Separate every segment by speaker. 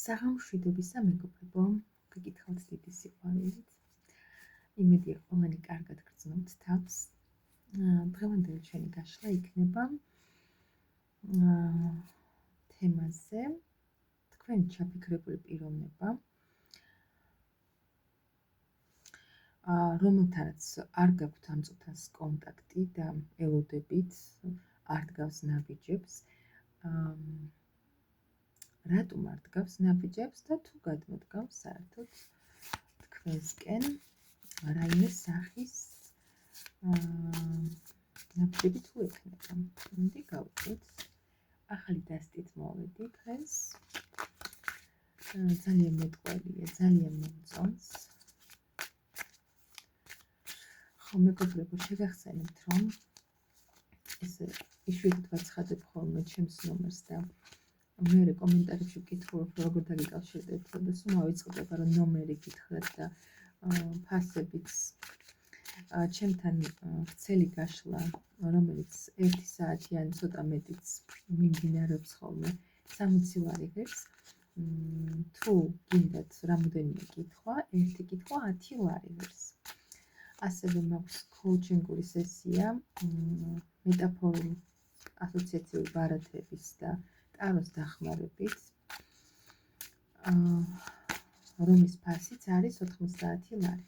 Speaker 1: საღამშვიდობისა მეგობრებო, გეკითხავთ დიდი სიყვარულით. იმედია ყველანი კარგად გრძნობთ თავს. დღევანდელი ჩვენი გაშლა იქნება თემაზე თქვენ ჩაფიქრებული პიროვნება, რომელთანაც არ გაქვთ ამ წუთას კონტაქტი და ელოდებით, არ დგავს ნაბიჯებს. რატომ არ დგავს ნაბიჯებს და თუ გადმოდგავს საერთოდ თქვენსკენ რაიმე სახის ნაბიჯები თუ ექნება. მოდი გავუწევთ. ახალი დასტით მოვედი დღეს. ძალიან მეტყველია, ძალიან მომწონს. ხო, მეგობრებო, შეგახსენებთ, რომ ესე იშვიათად ვაცხადებ ხოლმე ჩემს ნომერს და მე კომენტარებში ვკითხულობ, როგორ დაგიკავშირდეთ, როდესაც მოვიწყდება, რომ ნომერი გითხრათ და ფასებიც ჩემთან ვრცელი გაშლა, რომელიც 1 საათი ან ცოტა მეტიც მიმდინარეობს ხოლმე 60 ლარი ღირს. თუ გინდათ რამოდენიმე კითხვა, ერთი კითხვა 10 ლარი ღირს. ასევე მაქვს კოუჩინგური სესია მეტაფორულ ასოციაციური ბარათების და ტაროს დახმარებით, რომლის ფასიც არის 90 ლარი.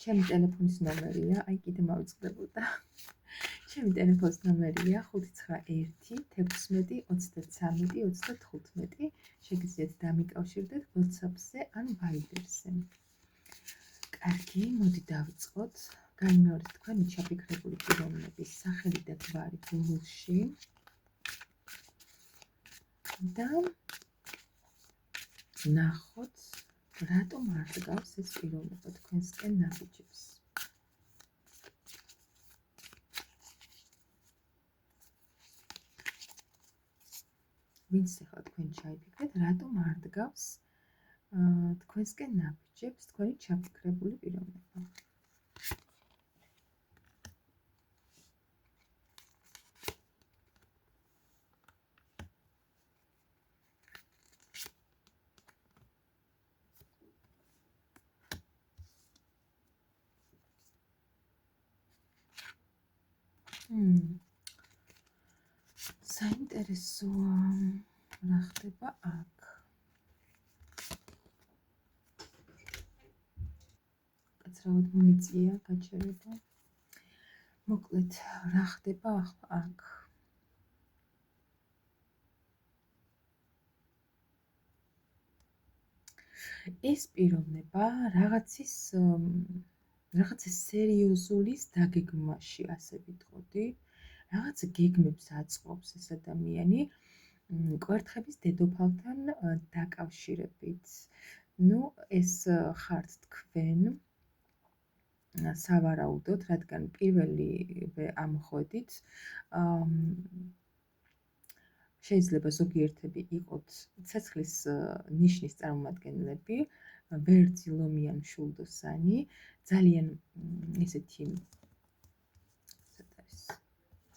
Speaker 1: ჩემი ტელეფონის ნომერია, აი კიდე მოვიწყდებოდა. ჩემი ტელეფონის ნომერია 591 16 23 25. შეგიძლიათ დამიკავშირდეთ WhatsApp-ზე ან Viber-ზე. კარგი, მოდი დავიწყოთ. გაიმეორეთ თქვენი ჩაფიქრებული პიროვნების სახელი და გვარი Google-ში. და ნახოთ, რატომ არ დგავს ეს პიროვნება თქვენსკენ ნაბიჯებს. ვინც ახლა თქვენ ჩაიფიქრეთ, რატომ არ დგავს თქვენსკენ ნაბიჯებს თქვენი ჩაფიქრებული პიროვნება. საინტერესოა, რა ხდება აქ. კაცრავად მომიწია გაჩერება. მოკლედ, რა ხდება აქ. ეს პიროვნება რაღაცის სერიოზულის დაგეგმვაში, ასე ვიტყოდი. რაღაც გეგმებს აწყობს ეს ადამიანი კვერთხების დედოფალთან დაკავშირებით. ეს ხართ თქვენ სავარაუდოდ, რადგან პირველივე ამოხვედით შეიძლება ზოგიერთები იყოთ ცეცხლის ნიშნის წარმომადგენლები, ვერძი, ლომი ან მშვილდოსანი, ძალიან ესეთი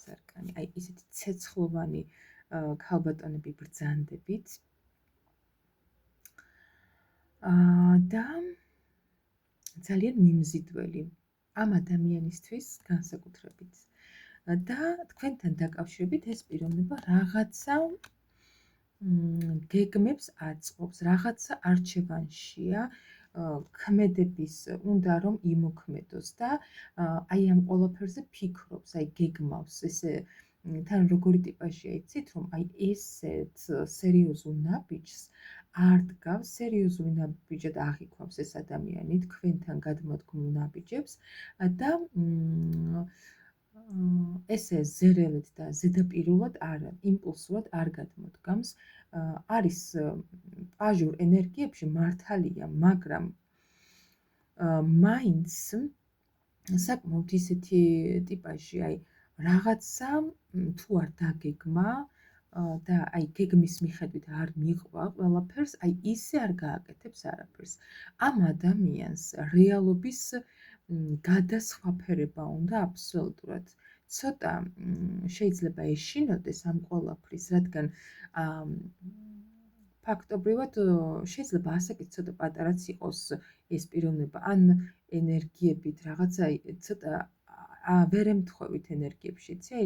Speaker 1: ზარკანი, აი ესეთი ცეცხლოვანი ქალბატონები ბრძანდებით. და ძალიან მიმზიდველი ამ ადამიანისთვის განსაკუთრებით. და თქვენთან დაკავშირებით ეს პიროვნება რაღაცა გეგმებს აწყობს, რაღაცა არჩევანშია, ქმედების უნდა რომ იმოქმედოს და აი ამ ყველაფერზე ფიქრობს, აი გეგმავს, ესე თან როგორი ტიპაჟია იცით, რომ აი ესეთ სერიოზულ ნაბიჯს არ დგავს, სერიოზული ნაბიჯად აღიქვამს ეს ადამიანი თქვენთან გადმოდგმულ ნაბიჯებს და ესე ზერელად და ზედაპირულად იმპულსურად არ გადმოდგამს. არის პაჟურ ენერგიებში მართალია, მაგრამ მაინც საკმაოდ ისეთი ტიპაჟი, აი რაღაცა თუ არ დაგეგმა და აი გეგმის მიხედვით არ მიყვა ყველაფერს, აი ისე არ გააკეთებს არაფერს. ამ ადამიანს რეალობის გადასხვაფერება უნდა აბსოლუტურად. ცოტა შეიძლება ეშინოდეს ამ ყველაფრის, რადგან ფაქტობრივად შეიძლება ასაკით ცოტა პატარაც იყოს ეს პიროვნება, ან ენერგიებით რაღაცა ცოტა ვერ ემთხვევით ენერგიებში, იცი?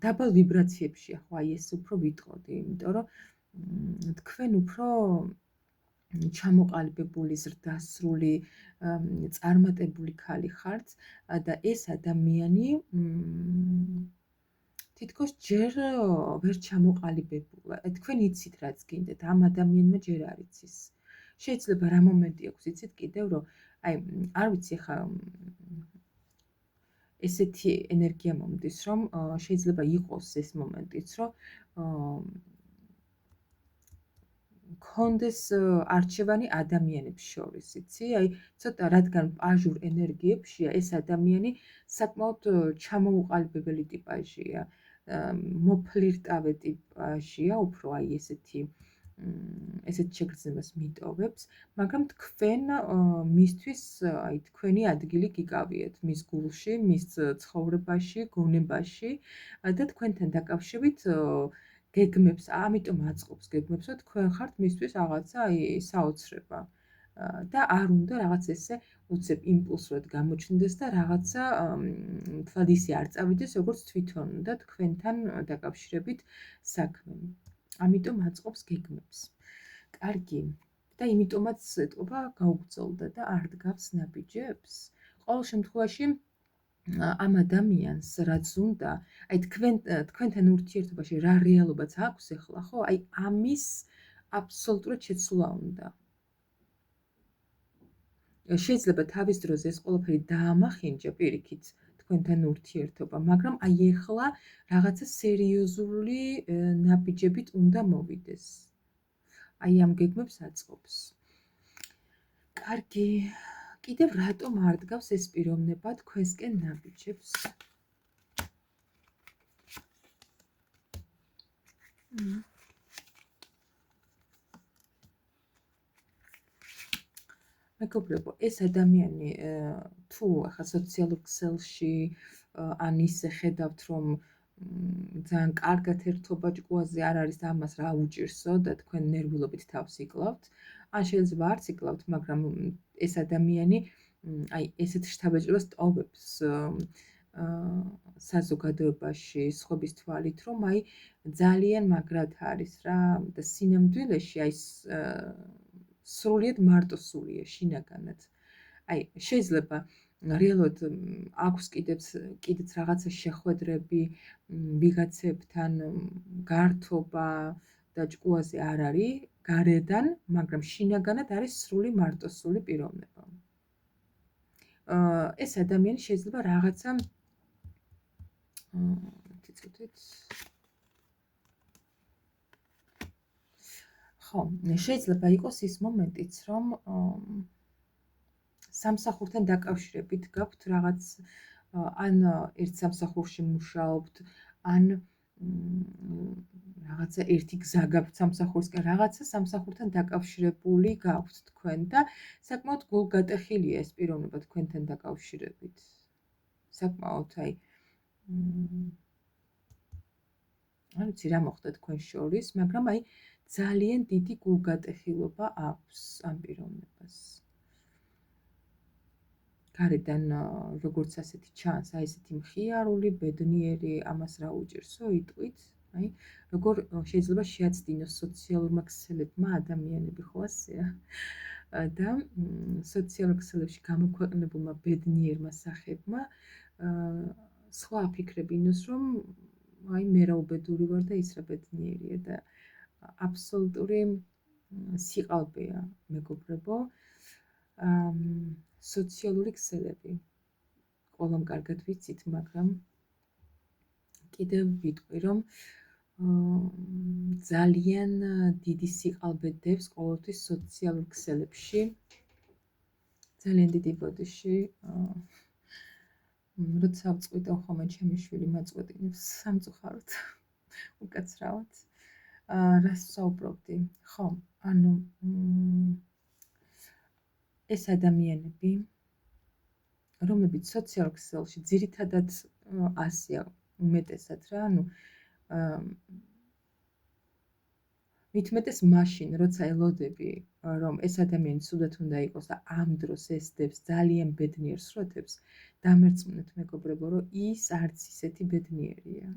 Speaker 1: დაბალ ვიბრაციებშია, ხო, აი ეს უფრო ვიტყოდი, იმიტომ რომ თქვენ უფრო ჩამოყალიბებული, ზრდასრული, წარმატებული ქალი ხართ და ეს ადამიანი თითქოს ჯერ ვერ ჩამოყალიბებულა. თქვენ იცით რაც გინდათ, ამ ადამიანმა ჯერ არ იცის. შეიძლება რა მომენტი აქვს, იცით კიდევ, რომ აი არ ვიცი ხა ესეთი ენერგია მომდის, რომ შეიძლება იყოს ეს მომენტიც, რომ კონდეს არჩევანი ადამიანებს შორის, იცი? აი ცოტა რადგან პაჟურ ენერგიებშია, ეს ადამიანი საკმაოდ ჩამოუყალიბებელი ტიპაჟია, მოფლირტავე ტიპაჟია, უფრო აი ესეთ შეგრძნებას მიტოვებს, მაგრამ თქვენ მისთვის აი თქვენი ადგილი გიკავიეთ მის გულში, მის ცხოვრებაში, გონებაში და თქვენთან დაკავშირებით გეგმებს, ამიტომ აწყობს გეგმებს, რომ თქვენ ხართ მისთვის რაღაცა აი საოცრება და არ უნდა რაღაც ესე უცებ იმპულსურად გამოჩნდეს და რაღაცა თვალ ისე არ წავიდეს, როგორც თვითონ და თქვენთან დაკავშირებით საქმე. ამიტომ აწყობს გეგმებს. კარგი. და იმიტომაც ეტყობა გაუგრძელდა და არ დგავს ნაბიჯებს. ყოველ შემთხვევაში ამ ადამიანს რაც უნდა, აი თქვენთან ურთიერთობაში რა რეალობაც აქვს ახლა, ხო? აი ამის აბსოლუტურად შეცვლა უნდა. შეიძლება თავის დროზე ეს ყველაფერი დაამახინჯა პირიქით თქვენთან ურთიერთობა, მაგრამ აი ახლა რაღაცა სერიოზული ნაბიჯებით უნდა მოვიდეს. აი ამ გეგმებს აწყობს. კარგი. კიდევ რატომ არ დგავს ეს პიროვნება თქვენსკენ ნაბიჯებს? მეგობრებო, ეს ადამიანი თუ ახლა სოციალურ ქსელში ან ისე ხედავთ, რომ ძალიან კარგად ერთობა ჭკუაზე არ არის და ამას რა უჭირსო და თქვენ ნერვულობით თავს იკლავთ, ან შეიძლება არც იკლავთ, მაგრამ ეს ადამიანი აი ესეთ შთაბეჭდილებას ტოვებს საზოგადოებაში სხვების თვალით, რომ აი ძალიან მაგრად არის რა და სინამდვილეში აი სრულიად მარტოსულია შინაგანად. აი შეიძლება რეალურად აქვს კიდეც რაღაცა შეხვედრები ვიღაცებთან, გართობა და ჭკუაზე არ არის გარედან, მაგრამ შინაგანად არის სრული მარტოსული პიროვნება. ეს ადამიანი შეიძლება რაღაცა ხო, შეიძლება იყოს ის მომენტიც, რომ სამსახურთან დაკავშირებით გაქვთ რაღაც ან ერთ სამსახურში მუშაობთ, ან რაღაცა ერთი გზა გაქვთ სამსახურისკენ, რაღაცა სამსახურთან დაკავშირებული გაქვთ თქვენ და საკმაოდ გულგატეხილია ეს პიროვნება თქვენთან დაკავშირებით. საკმაოდ აი არ ვიცი რა მოხდა თქვენ შორის, მაგრამ აი ძალიან დიდი გულგატეხილობა აქვს ამ პიროვნებას. გარედან როგორც ასეთი ჩანს, აი ესეთი მხიარული, ბედნიერი, ამას რა უჭირსო, იტყვით, აი როგორ შეიძლება შეაცდინოს სოციალურმა ქსელებმა ადამიანები, ხო ასეა? და სოციალურ ქსელებში გამოქვეყნებულმა ბედნიერმა სახებმა სხვა აფიქრებინოს, რომ აი მე რა უბედური ვარ და ის რა ბედნიერია და აბსოლუტური სიყალბეა, მეგობრებო. სოციალური ქსელები. ყველამ კარგად ვიცით, მაგრამ კიდევ ვიტყვი, რომ ძალიან დიდი სიყალბე დევს ყოველთვის სოციალურ ქსელებში. ძალიან დიდი ბოდიში. როცა ვწყვიტავ ხოლმე ჩემი შვილი მაწყვეტინებს სამწუხაროდ. უკაცრავად. რას ვსაუბრობდი? ხო, ანუ ეს ადამიანები, რომლებიც სოციალურ ქსელში ძირითადად ასია უმეტესად რა, ანუ მitmetes მაშინ, როცა ელოდები, რომ ეს ადამიანი ცუდად უნდა იყოს და ამ დროს ესდებს ძალიან ბედნიერ სურათებს, დამერწმუნეთ მეგობრებო, რომ ის არც ისეთი ბედნიერია.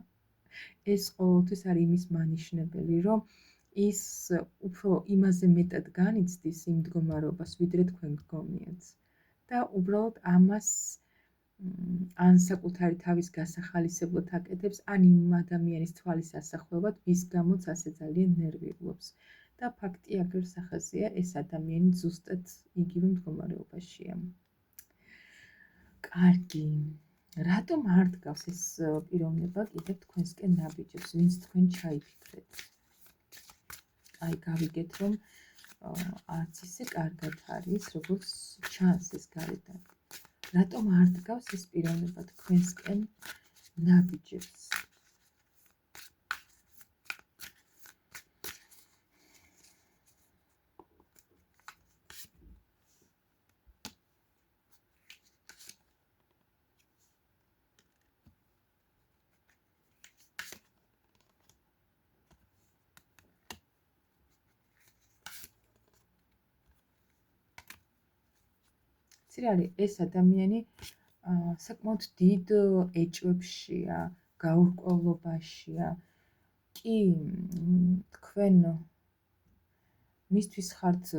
Speaker 1: ეს ყოველთვის არის იმის მანიშნებელი, რომ ის უფრო იმაზე მეტად განიცდის იმ მდგომარეობას, ვიდრე თქვენ გგონიათ. და უბრალოდ ამას ან საკუთარი თავის გასახალისებლად აკეთებს, ან იმ ადამიანის თვალის ასახვევად, ვის გამოც ასე ძალიან ნერვიულობს. და ფაქტი აგერ სახაზეა, ეს ადამიანი ზუსტად იგივე მდგომარეობაშია. კარგი. რატომ არ დგავს ეს პიროვნება კიდევ თქვენსკენ ნაბიჯებს, ვინც თქვენ ჩაიფიქრეთ? აი, გავიგეთ, რომ არც ისე კარგად არის, როგორც ჩანს ეს გარედან. რატომ არ დგავს ეს პიროვნება თქვენსკენ ნაბიჯებს? ეს ადამიანი საკმაოდ დიდ ეჭვებშია, გაურკვევლობაშია. კი, თქვენ მისთვის ხართ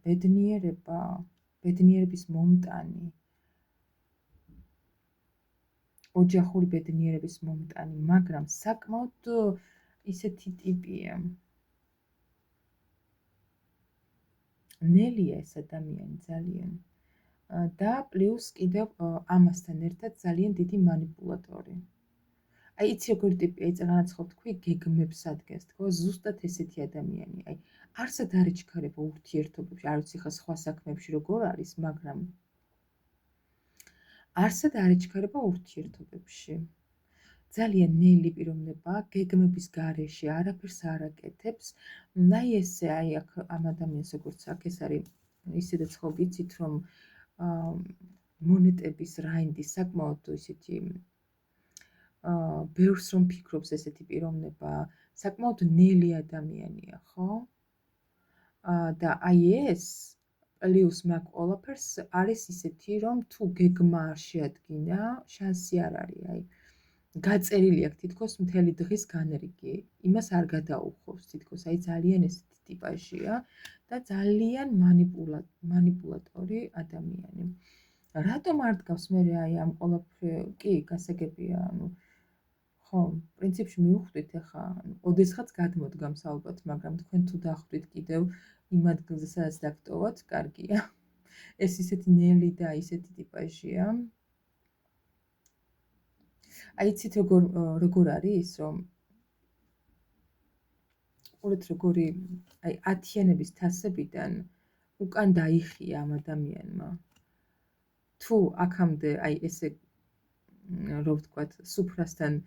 Speaker 1: ბედნიერება, ბედნიერების მომტანი, ოჯახური ბედნიერების მომტანი, მაგრამ საკმაოდ ისეთი ტიპია. ნელია ეს ადამიანი ძალიან. და პლუს კიდევ ამასთან ერთად ძალიან დიდი манипуляტორი. აი, იცი როგორი ტიპია, წეგანაცხობ თქვი, გეგმებს ადგენს, თქო, ზუსტად ესეთი ადამიანი. აი, არსად არ იჩქარება ურთიერთობებში, არ ვიცი ხა სხვა საქმეებში როგორ არის, მაგრამ არსად არ იჩქარება ურთიერთობებში. ძალიან ნელი პიროვნება, გეგმების გარეშე არაფერს არ აკეთებს. აი ესე, აი აქ ამ ადამიანს როგორც აქ ეს არის, ისედაც ხო ვიცით, რომ მონეტების რაინდი საკმაოდ ისეთი ბევრს რომ ფიქრობს ესეთი პიროვნება, საკმაოდ ნელი ადამიანია, ხო? და აი ეს პლუს მაგ ყველაფერს არის ისეთი, რომ თუ გეგმა არ შეადგინა, შანსი არ არის, აი გაწერილი აქვს თითქოს მთელი დღის განრიგი, იმას არ გადაუხობს თითქოს, აი ძალიან ესეთი ტიპაჟია და ძალიან манипуляტორი ადამიანი. რატომ არ დგავს მე აი ამ ყველაფერ, კი, გასაგებია, ანუ ხო, პრინციპში მივხვდით ახლა, ოდესღაც გადმოდგამს ალბათ, მაგრამ თქვენ თუ დახვდით კიდევ იმ ადგილზე, სადაც დაგტოვოთ, კარგია. ეს ისეთი ნელი და ისეთი ტიპაჟია. აი, იცით როგორ არის, რომ ყურეთ როგორი, აი, ათიანების თასებიდან უკან დაიხია ამ ადამიანმა. თუ აქამდე, აი, ესე, რომ ვთქვათ, სუფრასთან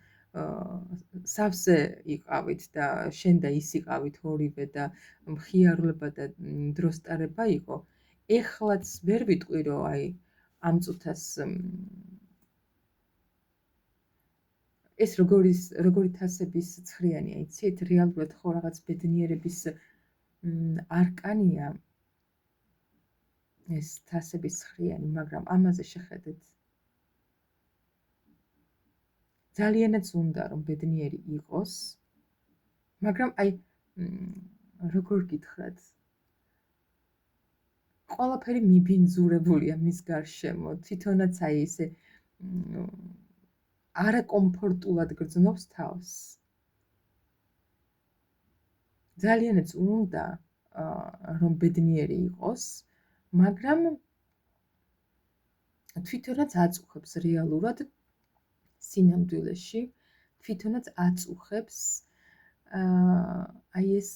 Speaker 1: სავსე იყავით და შენ და ის იყავით ორივე და მხიარლება და დროსტარება იყო, ეხლაც ვერ ვიტყვი, რომ აი, ამ წუთას ეს როგორი თასების ცხრიანია, იცით, რეალურად ხო რაღაც ბედნიერების არკანია ეს თასების ცხრიანი, მაგრამ ამაზე შეხედეთ. ძალიანაც უნდა რომ ბედნიერი იყოს, მაგრამ აი როგორ გითხრათ, ყველაფერი მიბინძურებულია მის გარშემო, თვითონაც აი ესე არაკომფორტულად გრძნობს თავს. ძალიანაც უნდა რომ ბედნიერი იყოს, მაგრამ თვითონაც აწუხებს რეალურად სინამდვილეში, თვითონაც აწუხებს აი ეს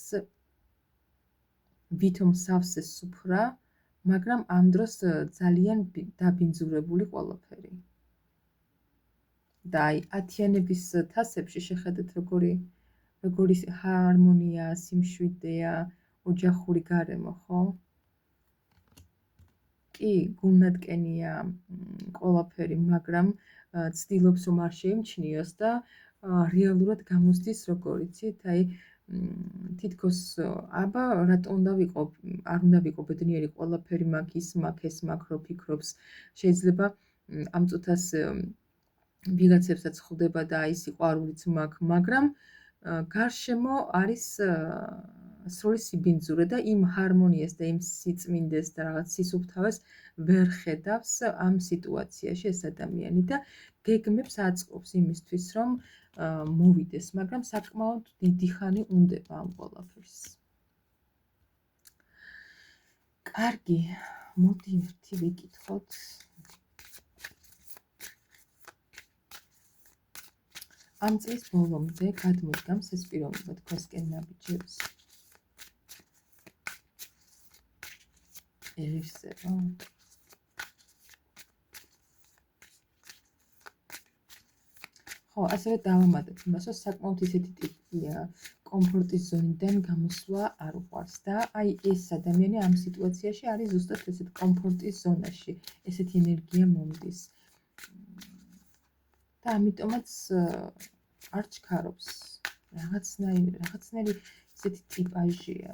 Speaker 1: ვითომ სავსე სუფრა, მაგრამ ამ დროს ძალიან დაბინძურებული ყველაფერი. და აი, ათიანების თასებში შეხედეთ როგორი ჰარმონია, სიმშვიდეა, ოჯახური გარემო, ხო? კი, გულნატკენია ყველაფერი, მაგრამ ცდილობს რომ არ შეიმჩნიოს და რეალურად გამოსდის, როგორ იცით, აი თითქოს აბა რატო უნდა ვიყო, არ უნდა ვიყო ბედნიერი, ყველაფერი მაგ ის მაგ ეს მაგ რო ფიქრობს, შეიძლება ამ წუთას ვიღაცებსაც ხვდება და აი სიყვარულიც მაგ, მაგრამ გარშემო არის სრული სიბინძურე და იმ ჰარმონიას და იმ სიწმინდეს და რაღაც სისუფთავეს ვერ ხედავს ამ სიტუაციაში ეს ადამიანი და გეგმებს აწყობს იმისთვის, რომ მოვიდეს, მაგრამ საკმაოდ დიდი ხანი უნდება ამ ყველაფერს. კარგი, მოდი ერთი ვიკითხოთ. ამ წლის ბოლომდე გადმოდგამს ეს პიროვნება თქვენსკენ ნაბიჯებს. ერისება. ხო, ასევე დავამატებ იმას, რომ საკმაოდ ისეთი ტიპია კომფორტის ზონიდან გამოსვლა არ უყვარს და აი ეს ადამიანი ამ სიტუაციაში არის ზუსტად ესეთ კომფორტის ზონაში, ესეთი ენერგია მომდის. და ამიტომაც არ ჩქარობს. რაღაცნაირი ესეთი ტიპაჟია.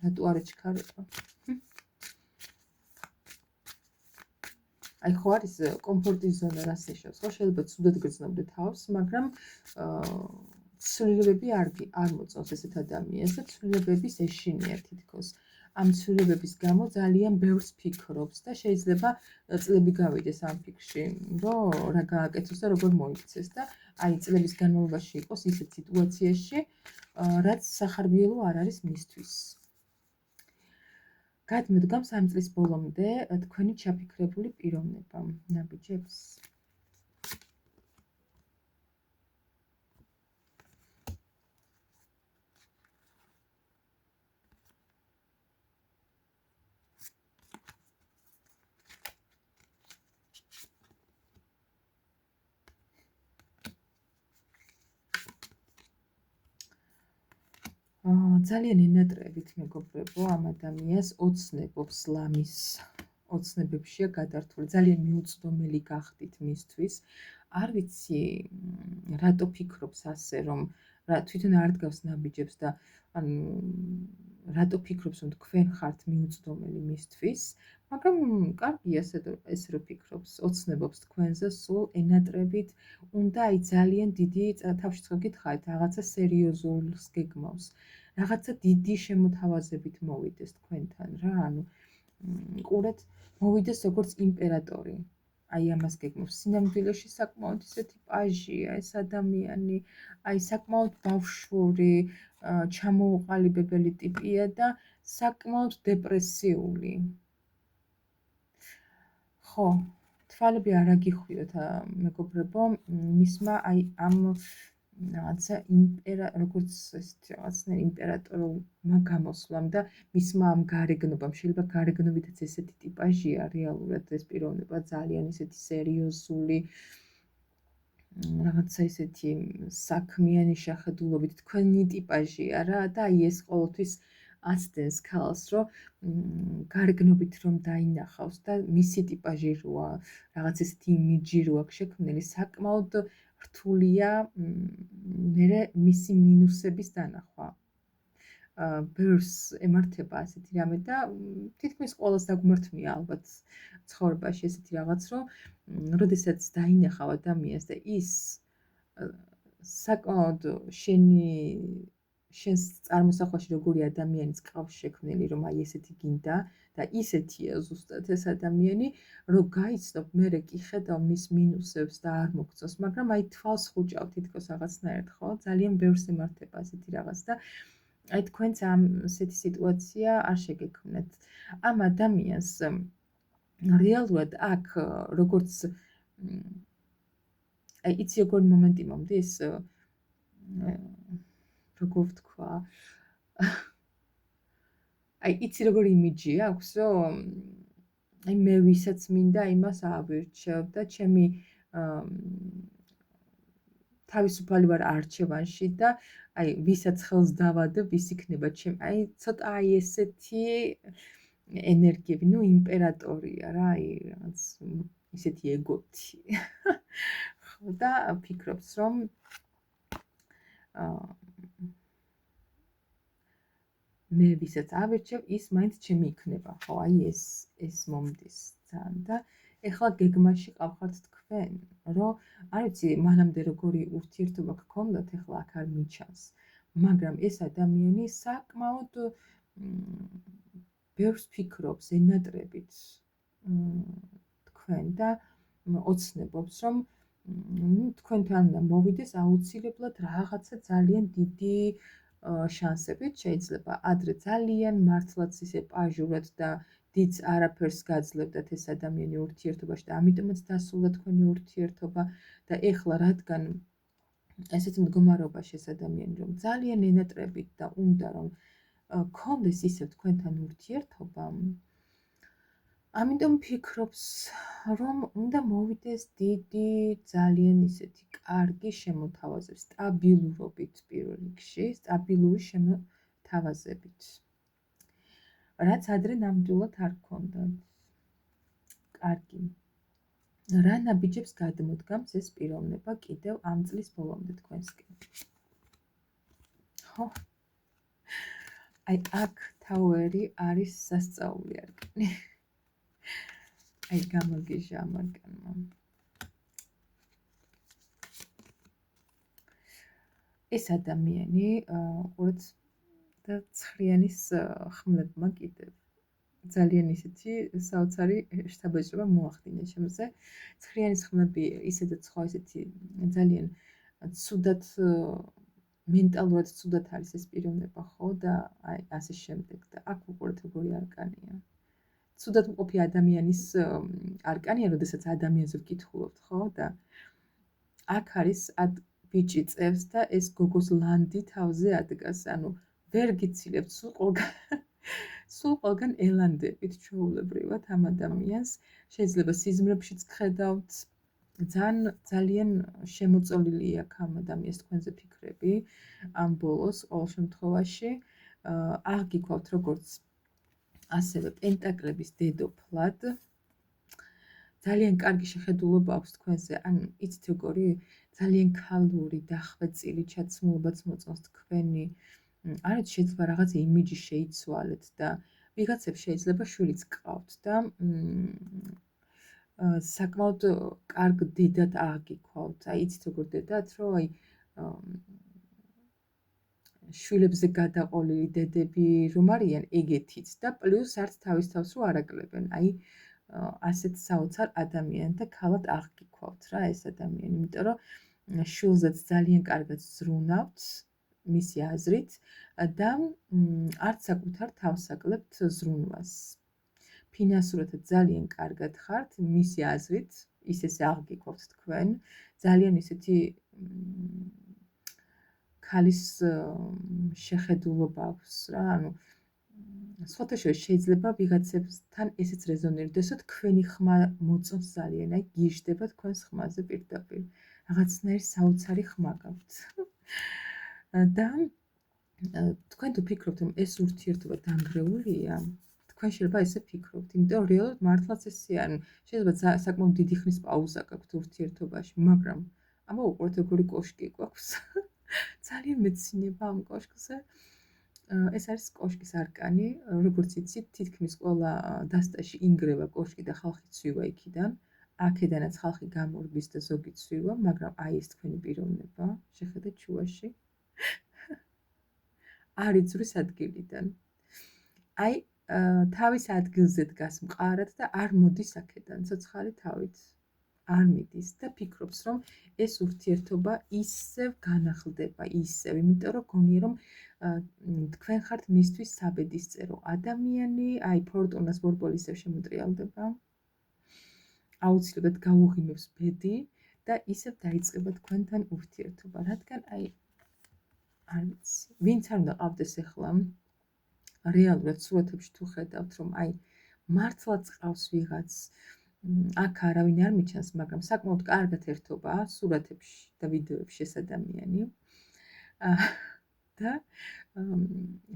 Speaker 1: რატო არ ეჩქარება? აი ხო არის კომფორტის ზონა რას ნიშნავს? ხო შეიძლება ცუდად გრძნობდე თავს, მაგრამ ცვლილებები არ მოწონს ესეთ ადამიანს და ცვლილებების ეშინია თითქოს. ამ ცვლილებების გამო ძალიან ბევრს ფიქრობს და შეიძლება წლები გავიდეს ამ ფიქრში, რომ რა გააკეთოს და როგორ მოიქცეს და აი წლების განმავლობაში იყოს ისეთ სიტუაციაში, რაც სახარბიელო არ არის მისთვის. გადმოდგამს ამ წლის ბოლომდე თქვენი ჩაფიქრებული პიროვნება ნაბიჯებს. ძალიან ენატრებით მეგობრებო, ამ ადამიანს ოცნებობს ლამის ოცნებებშია გადართული, ძალიან მიუწვდომელი გახდით მისთვის. არ ვიცი, რატო ფიქრობს ასე, რომ თვითონ არ დგავს ნაბიჯებს და რატო ფიქრობს, რომ თქვენ ხართ მიუწვდომელი მისთვის, მაგრამ კარგია ეს რო ფიქრობს, ოცნებობს თქვენზე სულ ენატრებით, უნდა აი ძალიან დიდი თავშიც გითხარით, რაღაცა სერიოზულს გეგმავს. რაღაცა დიდი შემოთავაზებით მოვიდეს თქვენთან რა, ანუ ყურეთ, მოვიდეს როგორც იმპერატორი. აი ამას გეგმავს. სინამდვილეში საკმაოდ ისეთი პაჟია ეს ადამიანი, აი საკმაოდ ბავშვური, ჩამოუყალიბებელი ტიპია და საკმაოდ დეპრესიული. ხო, თვალები არ აგიხვიოთ მეგობრებო, მისმა აი ამ რაღაცა როგორც ესეთი რაღაცნაირი იმპერატორულმა გამოსვლამ და მისმა ამ გარეგნობამ, შეიძლება გარეგნობითაც ესეთი ტიპაჟია რეალურად ეს პიროვნება ძალიან ისეთი სერიოზული, რაღაცა ისეთი საქმიანი შეხედულობით თქვენი ტიპაჟია რა და აი ეს ყოველთვის აცდენს ქალს, რომ გარეგნობით რომ დაინახავს და მისი ტიპაჟი როა, რაღაც ესეთი იმიჯი რო აქვს შექმნილი, საკმაოდ რთულია მერე მისი მინუსების დანახვა. ბევრს ემართება ასეთი რამე და თითქმის ყველას დაგმართმია ალბათ ცხოვრებაში ესეთი რაღაც, რომ როდესაც დაინახავ ადამიანს და ის საკმაოდ შენს წარმოსახვაში როგორი ადამიანიც ყავს შექმნილი, რომ აი ესეთი გინდა და ისეთია ზუსტად ეს ადამიანი, რომ გაიცნობ, მერე კი ხედავ მის მინუსებს და არ მოგწონს, მაგრამ აი თვალს ხუჭავ თითქოს რაღაცნაირად, ხო? ძალიან ბევრს ემართება ასეთი რაღაც და აი თქვენც ამ ესეთი სიტუაცია არ შეგექმნათ. ამ ადამიანს რეალურად აქ როგორც აი იცი როგორი მომენტი მომდის, როგორ ვთქვა, აი იცი როგორი იმიჯი აქვს, რომ აი მე ვისაც მინდა იმას ავირჩევ და ჩემი თავისუფალი ვარ არჩევანში და აი ვისაც ხელს დავადებ, ის იქნება ჩემი. აი ცოტა აი ესეთი ენერგიები, იმპერატორია რა, აი რაღაც ისეთი ეგოთი. და ფიქრობს, რომ მე ვისაც ავირჩევ, ის მაინც ჩემი იქნება, ხო, აი ეს მომდის ძალიან და ეხლა გეგმაში ყავხართ თქვენ, რომ არ ვიცი, მანამდე როგორი ურთიერთობა გქონდათ, ეხლა აქ არ მიჩანს, მაგრამ ეს ადამიანი საკმაოდ ბევრს ფიქრობს ენატრებით თქვენ და ოცნებობს, რომ თქვენთან მოვიდეს აუცილებლად რაღაცა ძალიან დიდი შანსებით, შეიძლება ადრე ძალიან მართლაც ისე პაჟურად და დიდ არაფერს გაძლევდათ ეს ადამიანი ურთიერთობაში და ამიტომაც დასრულდა თქვენი ურთიერთობა და ეხლა რადგან ესეთ მდგომარეობაში ეს ადამიანი რომ ძალიან ენატრებით და უნდა რომ გქონდეს ისევ თქვენთან ურთიერთობა, ამიტომ ფიქრობს, რომ უნდა მოვიდეს დიდი, ძალიან ისეთი კარგი შემოთავაზება, სტაბილურობით პირველ რიგში, სტაბილური შემოთავაზებით. რაც ადრე ნამდვილად არ გქონდათ. კარგი. რა ნაბიჯებს გადმოდგამს ეს პიროვნება კიდევ ამ წლის ბოლომდე თქვენსკენ? ხო. აი აქ თაუერი არის სასწაული არკანი. აი გამოგიჟა ამ არკანმა. ეს ადამიანი ყურეთ და ცხრიანის ხმლებმა კიდევ ძალიან ისეთი საოცარი შთაბეჭდება მოახდინა ჩემზე. ცხრიანის ხმლები ისედაც ხო ესეთი ძალიან ცუდად მენტალურად ცუდად არის ეს პიროვნება ხო და აი ასე შემდეგ და აქ უყურეთ როგორი არკანია. ცუდად მყოფი ადამიანის არკანია, როდესაც ადამიანზე ვკითხულობთ ხო და აქ არის ბიჭი წევს და ეს გოგოს ლანდი თავზე ადგას, ანუ ვერ გიცილებთ სულ ყველგან ელანდებით ჩვეულებრივად ამ ადამიანს, შეიძლება სიზმრებშიც გხედავთ, ძალიან შემოწოლილი აქვს ამ ადამიანს თქვენზე ფიქრები ამ ბოლოს ყოველ შემთხვევაში, აღგიქვავთ როგორც ასევე პენტაკლების დედოფლად, ძალიან კარგი შეხედულობა აქვს თქვენზე, ან იცით როგორი ძალიან ქალური, დახვეწილი ჩაცმულობაც მოწონს თქვენი, არც შეიძლება რაღაცა იმიჯი შეიცვალეთ და ვიღაცებს შეიძლება შვილიც გყავთ და საკმაოდ კარგ დედად აღგიქვავთ. აი იცით როგორ დედად, რომ აი შვილებზე გადაყოლილი დედები რომ არიან ეგეთიც და პლუს არც თავის თავს რო არაკლებენ. აი ასეთ საოცარ ადამიანთა ქალად აღგიქვავთ რა ეს ადამიანი, იმიტომ რომ შვილზეც ძალიან კარგად ზრუნავთ მისი აზრით და არც საკუთარ თავს აკლებთ ზრუნვას. ფინანსურად ძალიან კარგად ხართ მისი აზრით, ისე აღგიქვავთ თქვენ, ძალიან ისეთი ქალის შეხედულობა აქვს რა, ანუ სხვათა შორის შეიძლება ვიღაცებთან ესეც რეზონირდეს, რომ თქვენი ხმა მოწონს ძალიან, აი გიჟდება თქვენს ხმაზე პირდაპირ. რაღაცნაირი საოცარი ხმა გაქვთ. და თქვენ თუ ფიქრობთ, რომ ეს ურთიერთობა დანგრეულია, თქვენ შეიძლება ესე ფიქრობთ, იმიტომ რომ რეალურად მართლაც ესე არის. შეიძლება საკმაოდ დიდი ხნის პაუზა გაქვთ ურთიერთობაში, მაგრამ აბა უყურეთ როგორი კოშკი გვაქვს. ძალიან მეცინება ამ კოშკზე. ეს არის კოშკის არკანი, როგორც იცით, თითქმის ყველა დასტაში ინგრევა კოშკი და ხალხი ცვივა იქიდან. აქედანაც ხალხი გამორბის და ზოგი ცვივა, მაგრამ აი ეს თქვენი პიროვნება, შეხედეთ ჩუვაში. არ იძვრის ადგილიდან. აი თავის ადგილზე დგას მყარად და არ მოდის აქედან ცოცხალი თავით. არ მიდის და ფიქრობს, რომ ეს ურთიერთობა ისევ განახლდება, ისევ, იმიტომ რომ გონია, რომ თქვენ ხართ მისთვის საბედისწერო ადამიანი, აი ფორტუნას ბორბალი ისევ შემოტრიალდება. აუცილებლად გაუღიმებს ბედი და ისევ დაიწყება თქვენთან ურთიერთობა, რადგან აი არ ვიცი, ვინც არ უნდა ყავდეს ახლა რეალურად სურათებში თუ ხედავთ, რომ აი მართლაც ყავს ვიღაც აქ არავინ არ მიჩანს, მაგრამ საკმაოდ კარგად ერთობა სურათებში და ვიდეოებში ეს ადამიანი და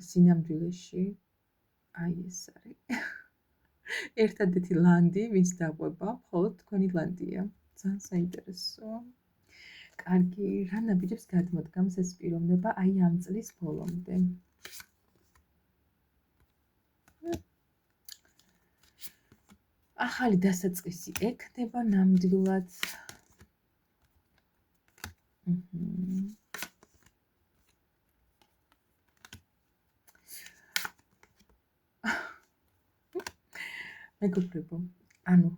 Speaker 1: სინამდვილეში აი ეს არის ერთადერთი ლანდი, ვინც დაყვება, მხოლოდ თქვენი ლანდია. ძალიან საინტერესოა. კარგი, რა ნაბიჯებს გადმოდგამს ეს პიროვნება აი ამ წლის ბოლომდე? ახალი დასაწყისი ექნება ნამდვილად. მეგობრებო, ანუ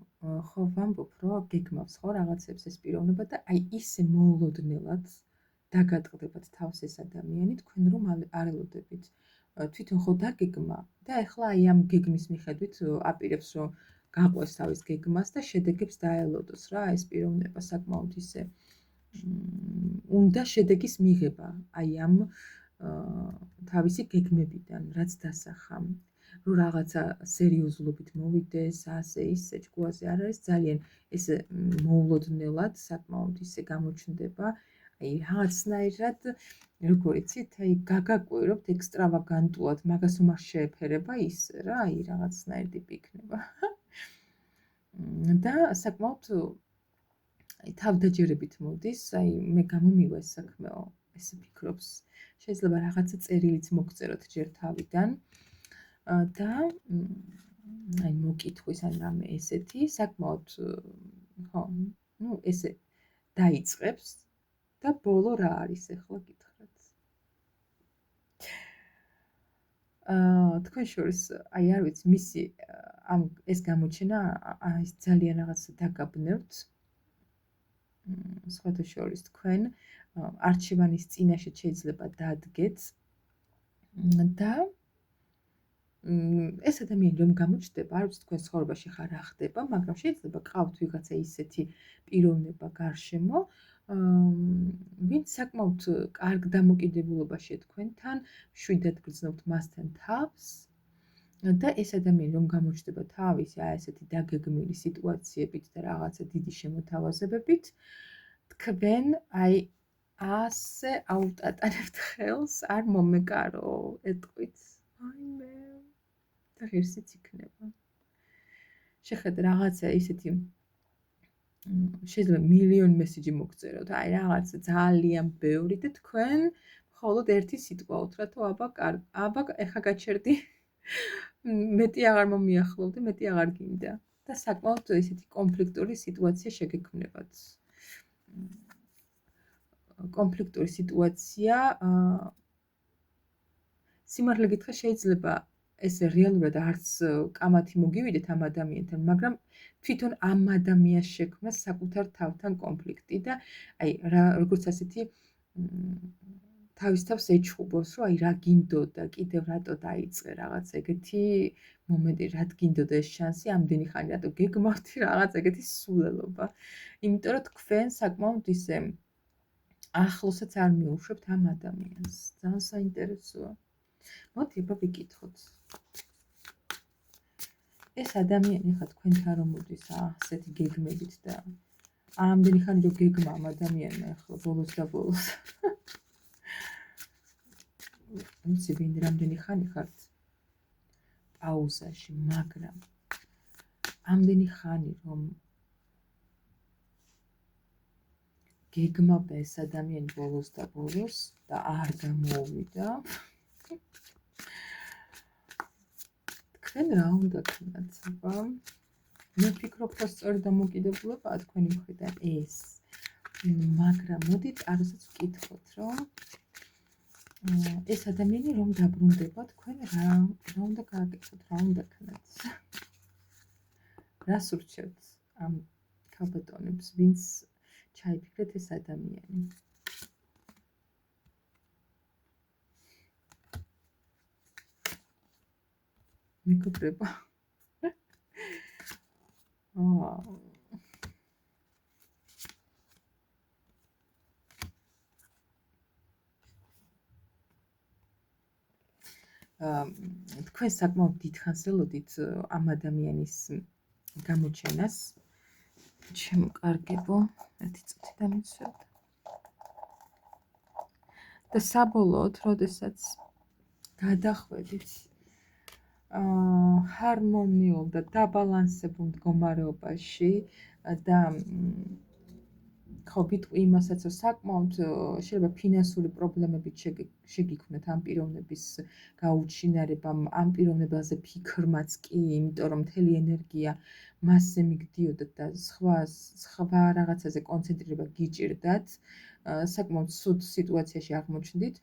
Speaker 1: ხო ვამბობ, რომ გეგმავს ხო რაღაცებს ეს პიროვნება და აი ისე მოულოდნელად დაგატყდებათ თავს ეს ადამიანი, თქვენ რომ არ ელოდებით. თვითონ ხო დაგეგმა და ეხლა აი ამ გეგმის მიხედვით აპირებს რომ გაყვეს თავის გეგმას და შედეგებს დაელოდოს რა ეს პიროვნება საკმაოდ ისე უნდა შედეგის მიღება აი ამ თავისი გეგმებიდან, რაც დასახა. რომ რაღაცა სერიოზულობით მოვიდეს, ასე ისე ჭკუაზე არ არის ძალიან ეს მოულოდნელად საკმაოდ ისე გამოჩნდება. აი რაღაცნაირად როგორ იცით, აი გაგაკვირობთ ექსტრავაგანტულად, მაგას უმარ შეეფერება ისე რა, აი რაღაცნაირ ტიპი იქნება. და საკმაოდ აი თავდაჯერებით მოდის, აი მე გამომივა ეს საქმეო, ესე ფიქრობს. შეიძლება რაღაცა წერილიც მოგწეროთ ჯერ თავიდან. და აი მოკითხვის ან რამე ესეთი საკმაოდ ხო, ну ესე დაიწყებს და ბოლო რა არის ახლა გითხრათ. თქვენ შორის აი არ ვიცი მისი ამ ეს გამოჩენა აი ძალიან რაღაც დაგაბნევთ. სხვათა შორის თქვენ არჩევანის წინაშე შეიძლება დადგეთ და ეს ადამიანი რომ გამოჩნდება, არ ვიცი თქვენ ცხოვრებაში ხარ რა ხდება, მაგრამ შეიძლება გყავთ ვიღაცა ისეთი პიროვნება გარშემო, ვინც საკმაოდ კარგ დამოკიდებულებაშია თქვენთან, მშვიდად გრძნობთ მასთან თავს და ეს ადამიანი რომ გამოჩნდება თავისი აი ესეთი დაგეგმილი სიტუაციებით და რაღაცა დიდი შემოთავაზებებით, თქვენ აი ასე აუტატანებთ ხელს, არ მომეკარო, ეტყვით. აიმე და ღირსიც იქნება. შეხედე რაღაცა ისეთი შეიძლება მილიონი მესიჯი მოგწეროთ, აი რაღაც ძალიან ბევრი და თქვენ მხოლოდ ერთი სიტყვაოთ, რა თუ აბა ეხა გაჩერდი. მეტი აღარ მომიახლოვდი, მეტი აღარ გინდა და საკმაოდ ისეთი კონფლიქტური სიტუაცია შეგექმნებათ. კონფლიქტური სიტუაცია სიმართლე გითხრა შეიძლება ეს რეალურად არც კამათი მოგივიდეთ ამ ადამიანთან, მაგრამ თვითონ ამ ადამიანს შექმნა საკუთარ თავთან კონფლიქტი და აი როგორც ასეთი თავის თავს ეჩხუბოს, რომ აი რა გინდოდა, კიდევ რატო დაიწყე რაღაც ეგეთი მომენტი, რა გინდოდა ეს შანსი, ამდენი ხანი რატო გეგმავდი რაღაც ეგეთი სულელობა. იმიტომ რომ თქვენ საკმაოდ ისე ახლოსაც არ მიუშვებთ ამ ადამიანს. ძალიან საინტერესოა. მოდი აბა ვიკითხოთ. ეს ადამიანი ხა თქვენთან რომ მოდის ასეთი გეგმებით და ამდენი ხანი რომ გეგმა ამ ადამიანმა ახლა ბოლოს და ბოლოს. ვიცი ვინ რამდენი ხანი ხართ პაუზაში, მაგრამ ამდენი ხანი რომ გეგმავდა ეს ადამიანი ბოლოს და ბოლოს და არ გამოუვიდა. თქვენ რა უნდა ქნათ, აბა? მე ვფიქრობ, რომ სწორი დამოკიდებულებაა თქვენი მხრიდან ეს. მაგრამ მოდით არასაც ვკითხოთ, რომ ეს ადამიანი რომ დაბრუნდება, თქვენ რა უნდა გააკეთოთ, რა უნდა ქნათ? რას ურჩევთ ამ ქალბატონებს, ვინც ჩაიფიქრეთ ეს ადამიანი? მეგობრებო. თქვენ საკმაოდ დიდხანს ელოდით ამ ადამიანის გამოჩენას. შემოკარგებო, ერთი წუთი დამიცვევთ. და საბოლოოდ, როდესაც გადახვედით ჰარმონიულ და დაბალანსებულ მდგომარეობაში და ხო, ვიტყვი იმასაც, რომ საკმაოდ შეიძლება ფინანსური პრობლემებით შეგიქმნათ ამ პიროვნების გაუჩინარებამ, ამ პიროვნებაზე ფიქრმაც კი, იმიტომ რომ მთელი ენერგია მასზე მიგდიოდათ და სხვა რაღაცაზე კონცენტრირება გიჭირდათ, საკმაოდ ცუდ სიტუაციაში აღმოჩნდით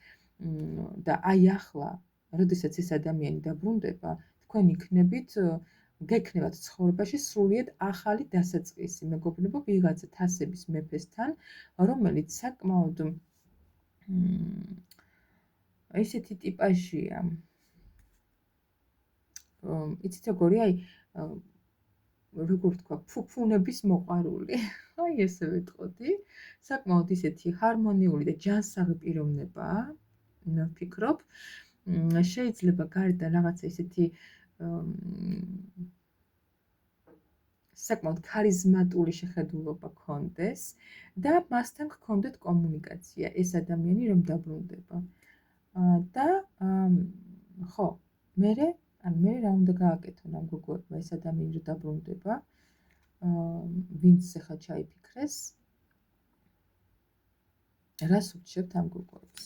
Speaker 1: და აი ახლა, როდესაც ეს ადამიანი დაბრუნდება, თქვენ იქნებით გექნებათ ცხოვრებაში სრულიად ახალი დასაწყისი, მეგობრებო, ვიღაცა თასების მეფესთან, რომელიც საკმაოდ ესეთი ტიპაჟია. იცით როგორია, როგორ თქვა, ფუფუნების მოყვარული. აი ესე ვიტყოდი. საკმაოდ ისეთი ჰარმონიული და ჯანსაღი პიროვნებაა, ვფიქრობ. შეიძლება გარდა რაღაცა ისეთი საკმაოდ ქარიზმატული შეხედულობა გქონდეს და მასთან გქონდეთ კომუნიკაცია, ეს ადამიანი რომ დაბრუნდება. და ხო, მე რა უნდა გააკეთონ ამ გოგოებმა ეს ადამიანი რომ დაბრუნდება, ვინც ახლა ჩაიფიქრეს, რას ურჩევთ ამ გოგოებს?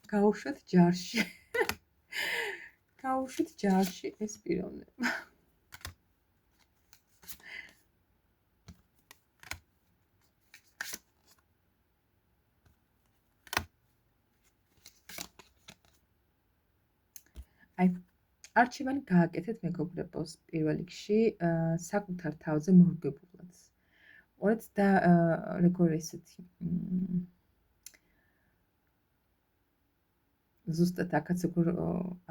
Speaker 1: გაუშვათ ჯარში. გაუშვით ჯარში ეს პიროვნება. აი, არჩევანი გააკეთეთ მეგობრებოს პირველ რიგში საკუთარ თავზე მორგებულად. ორეთ და როგორ ესეთი ზუსტად აქაც როგორ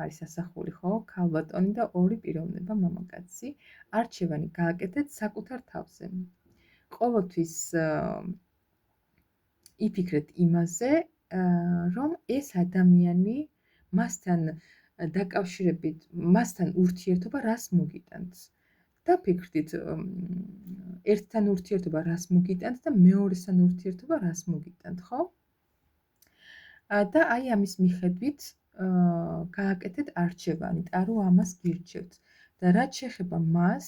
Speaker 1: არის ასახული, ხო? ქალბატონი და ორი პიროვნება მამაკაცი. არჩევანი გააკეთეთ საკუთარ თავზე. ყოველთვის იფიქრეთ იმაზე, რომ ეს ადამიანი მასთან დაკავშირებით, მასთან ურთიერთობა რას მოგიტანთ. დაფიქრდით, ერთთან ურთიერთობა რას მოგიტანთ და მეორესთან ურთიერთობა რას მოგიტანთ, ხო? და აი ამის მიხედვით გააკეთეთ არჩევანი, ტარო ამას გირჩევთ და რაც შეეხება მას,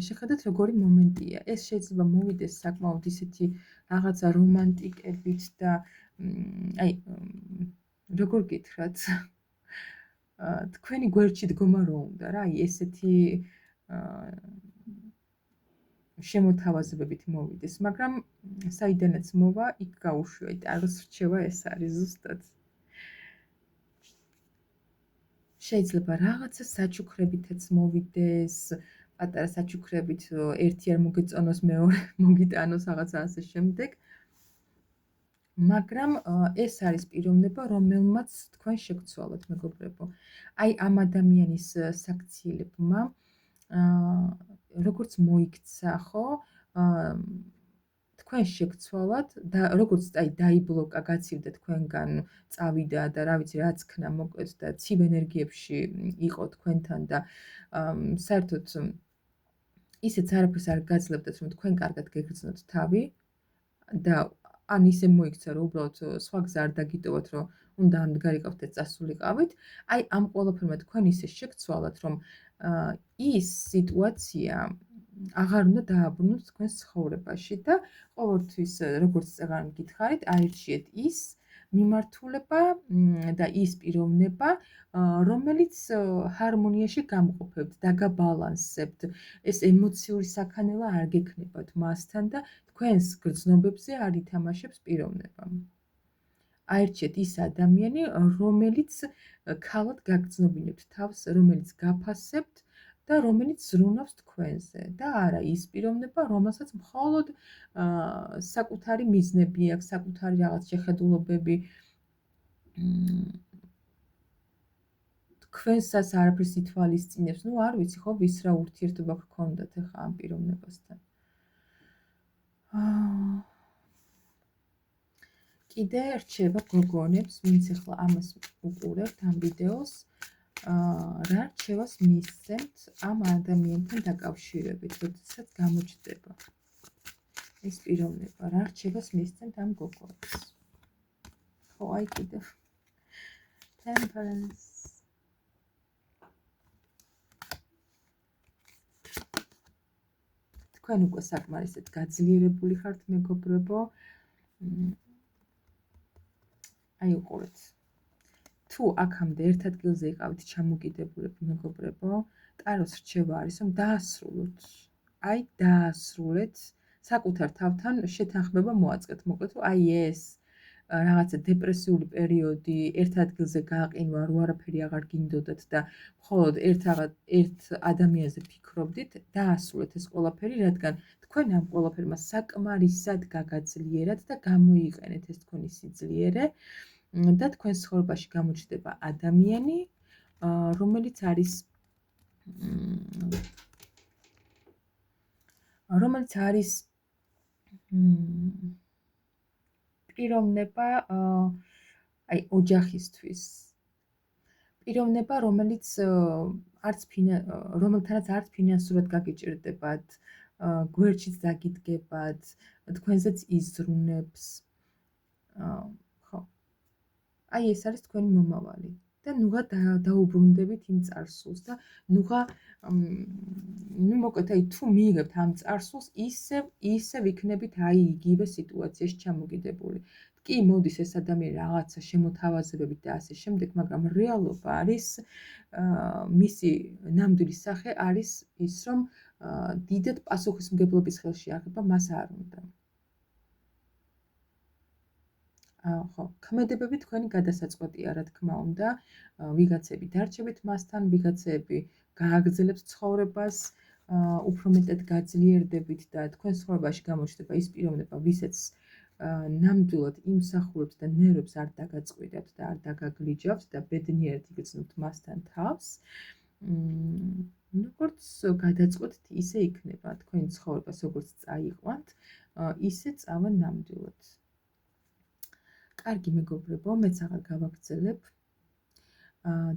Speaker 1: შეხედეთ როგორი მომენტია. ეს შეიძლება მოვიდეს საკმაოდ ისეთი რაღაცა რომანტიკებით და აი როგორ გითხრათ, თქვენი გვერდში დგომა რო უნდა რა, აი ესეთი შემოთავაზებებით მოვიდეს, მაგრამ საიდანაც მოვა, იქ გაუშვია, ტაროს რჩევა ეს არის ზუსტად. შეიძლება რაღაცა საჩუქრებითაც მოვიდეს, პატარა საჩუქრებით ერთი არ მოგეწონოს, მეორე მოგიტანოს რაღაცა ასე შემდეგ. მაგრამ ეს არის პიროვნება, რომელმაც თქვენ შეგცვალოთ, მეგობრებო. აი ამ ადამიანის საქციელებმა როგორც მოიქცა, ხო? თქვენ შეგცვალათ და როგორც აი დაიბლოკა, გაცივდა თქვენგან, წავიდა და რა ვიცი, რაც ქნა მოკვეთ და ცივ ენერგიებში იყო თქვენთან და საერთოდ ისეც არაფერს არ გაძლებდეთ, რომ თქვენ კარგად გეგრძნოთ თავი და ან ისე მოიქცა, რომ უბრალოდ სხვა გზა არ დაგიტოვოთ, რომ უნდა ამდგარიყავთ და წასულიყავით. აი ამ ყველაფერმა თქვენ ისე შეგცვალათ, რომ ის სიტუაცია აღარ უნდა დააბრუნოთ თქვენს ცხოვრებაში და ყოველთვის როგორც წეგან გითხარით, აირჩიეთ ის მიმართულება და ის პიროვნება, რომელიც ჰარმონიაში გამყოფებთ, დაგაბალანსებთ. ეს ემოციური საქანელა არ გექნებათ მასთან და თქვენს გრძნობებზე არ ითამაშებს პიროვნება. აირჩიეთ ის ადამიანი, რომელიც ქალად გაგრძნობინებთ თავს, რომელიც გაფასებთ და რომელიც ზრუნავს თქვენზე და არა ის პიროვნება, რომელსაც მხოლოდ საკუთარი მიზნები აქვს, საკუთარი რაღაც შეხედულობები თქვენსაც არაფერს ითვალისწინებს. ნუ არ ვიცი, ხო, ვის რა ურთიერთობა გქონდათ ახლა ამ პიროვნებასთან. კიდე რჩება გოგონებს, ვინც ახლა ამას უყურებთ ამ ვიდეოს, რა რჩევას მისცემთ ამ ადამიანთან დაკავშირებით, როდესაც გამოჩნდება ეს პიროვნება, რა რჩევას მისცემთ ამ გოგონებს. ხო, აი კიდევ Temperance. თქვენ უკვე საკმარისად გაძლიერებული ხართ, მეგობრებო. აი უყურეთ. თუ აქამდე ერთ ადგილზე იყავით ჩამოკიდებულები, მეგობრებო, ტაროს რჩევა არის, რომ დაასრულოთ. აი, დაასრულეთ, საკუთარ თავთან შეთანხმება მოაწყეთ. მოკლედ, აი ეს რაღაცა დეპრესიული პერიოდი, ერთ ადგილზე გააყინვა, რო არაფერი აღარ გინდოდათ და მხოლოდ ერთ ადამიანზე ფიქრობდით, დაასრულეთ ეს ყველაფერი, რადგან თქვენ ამ ყველაფერმა საკმარისად გაგაძლიერათ და გამოიყენეთ ეს თქვენი სიძლიერე და თქვენ ცხოვრებაში გამოჩნდება ადამიანი, რომელიც არის პიროვნება აი ოჯახისთვის. პიროვნება, რომელთანაც არც ფინანსურად გაგიჭირდებათ, გვერდშიც დაგიდგებათ, თქვენზეც იზრუნებს. ხო. აი ეს არის თქვენი მომავალი და ნუღა დაუბრუნდებით იმ წარსულს და ნუღა მოკლედ აი თუ მიიღებთ ამ წარსულს ისევ იქნებით აი იგივე სიტუაციაში ჩამოგიდებული. კი მოდის ეს ადამიანი რაღაცა შემოთავაზებებით და ასე შემდეგ, მაგრამ რეალობა არის მისი ნამდვილი სახე არის ის, რომ დიდად პასუხისმგებლობის ხელში აღება მას არ უნდა. ხო, ქმედებები თქვენი გადასაწყვეტია, რა თქმა უნდა, ვიღაცები დარჩებით მასთან, ვიღაცები გააგრძელებთ ცხოვრებას, უფრო მეტად გაძლიერდებით და თქვენ ცხოვრებაში გამოჩნდება ის პიროვნება, ვისაც ნამდვილად იმსახურებს და ნერვებს არ დაგაწყვიტებთ და არ დაგაგლიჯავთ და ბედნიერად იგრძნობთ მასთან თავს. როგორც გადაწყვეტთ, ისე იქნება თქვენი ცხოვრებას, როგორც წაიყვანთ, ისე წავა ნამდვილად. კარგი მეგობრებო, მეც აღარ გავაგრძელებ.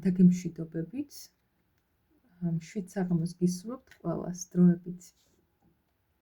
Speaker 1: დაგემშვიდობებით. მშვიდ საღამოს გისურვებთ ყველას, დროებით.